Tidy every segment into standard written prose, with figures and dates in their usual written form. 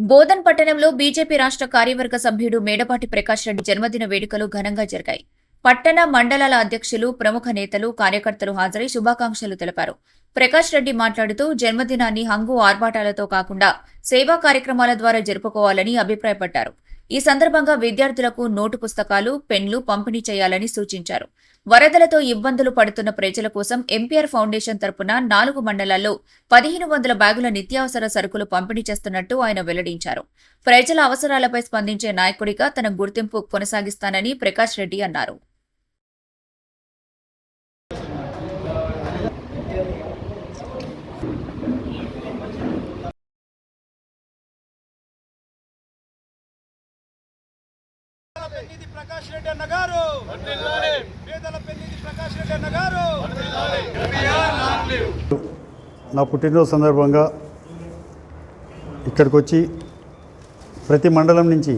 బోధన్ పట్టణంలో బీజేపీ రాష్ట్ర కార్యవర్గ సభ్యుడు మేడపాటి ప్రకాష్ రెడ్డి జన్మదిన వేడుకలు ఘనంగా జరిగాయి. పట్టణ మండలాల అధ్యక్షులు, ప్రముఖ నేతలు, కార్యకర్తలు హాజరై శుభాకాంక్షలు తెలిపారు. ప్రకాష్ రెడ్డి మాట్లాడుతూ జన్మదినాన్ని హంగు ఆర్భాటాలతో కాకుండా సేవా కార్యక్రమాల ద్వారా జరుపుకోవాలని అభిప్రాయపడ్డారు. ఈ సందర్భంగా విద్యార్థులకు నోటు పుస్తకాలు, పెన్లు పంపిణీ చేయాలని సూచించారు. వరదలతో ఇబ్బందులు పడుతున్న ప్రజల కోసం ఎంపీఆర్ ఫౌండేషన్ తరపున 4 మండలాల్లో 1500 బ్యాగుల నిత్యావసర సరుకులు పంపిణీ చేస్తున్నట్టు ఆయన వెల్లడించారు. ప్రజల అవసరాలపై స్పందించే నాయకుడిగా తన గుర్తింపు కొనసాగిస్తానని ప్రకాష్ రెడ్డి అన్నారు. ప్రకాష్ రెడ్డి అన్న గారు పేదల పెన్నిధి ప్రకాష్ రెడ్డి అన్న గారు. నా పుట్టినరోజు సందర్భంగా ఇక్కడికి వచ్చి ప్రతి మండలం నుంచి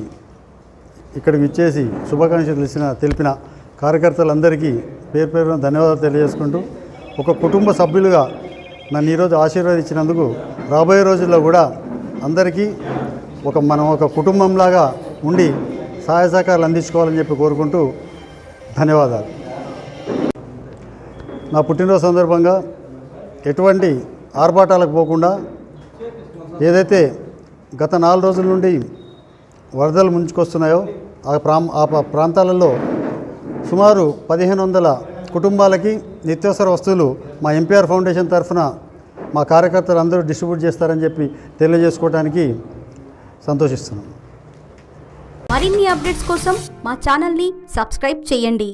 ఇక్కడికి ఇచ్చేసి శుభాకాంక్షలు తెలిపిన కార్యకర్తలందరికీ పేరు పేరున ధన్యవాదాలు తెలియజేసుకుంటూ, ఒక కుటుంబ సభ్యులుగా నన్ను ఈరోజు ఆశీర్వదించినందుకు రాబోయే రోజుల్లో కూడా అందరికీ మనం ఒక కుటుంబంలాగా ఉండి సహాయ సహకారాలు అందించుకోవాలని చెప్పి కోరుకుంటూ ధన్యవాదాలు. నా పుట్టినరోజు సందర్భంగా ఎటువంటి ఆర్భాటాలకు పోకుండా ఏదైతే గత 4 రోజుల నుండి వరదలు ముంచుకొస్తున్నాయో ఆ ప్రాంతాలలో సుమారు 1500 కుటుంబాలకి నిత్యావసర వస్తువులు మా ఎంపీఆర్ ఫౌండేషన్ తరఫున మా కార్యకర్తలు అందరూ డిస్ట్రిబ్యూట్ చేస్తారని చెప్పి తెలియజేసుకోవడానికి సంతోషిస్తున్నాను. మరిన్ని అప్డేట్స్ కోసం మా ఛానల్ని సబ్స్క్రైబ్ చేయండి.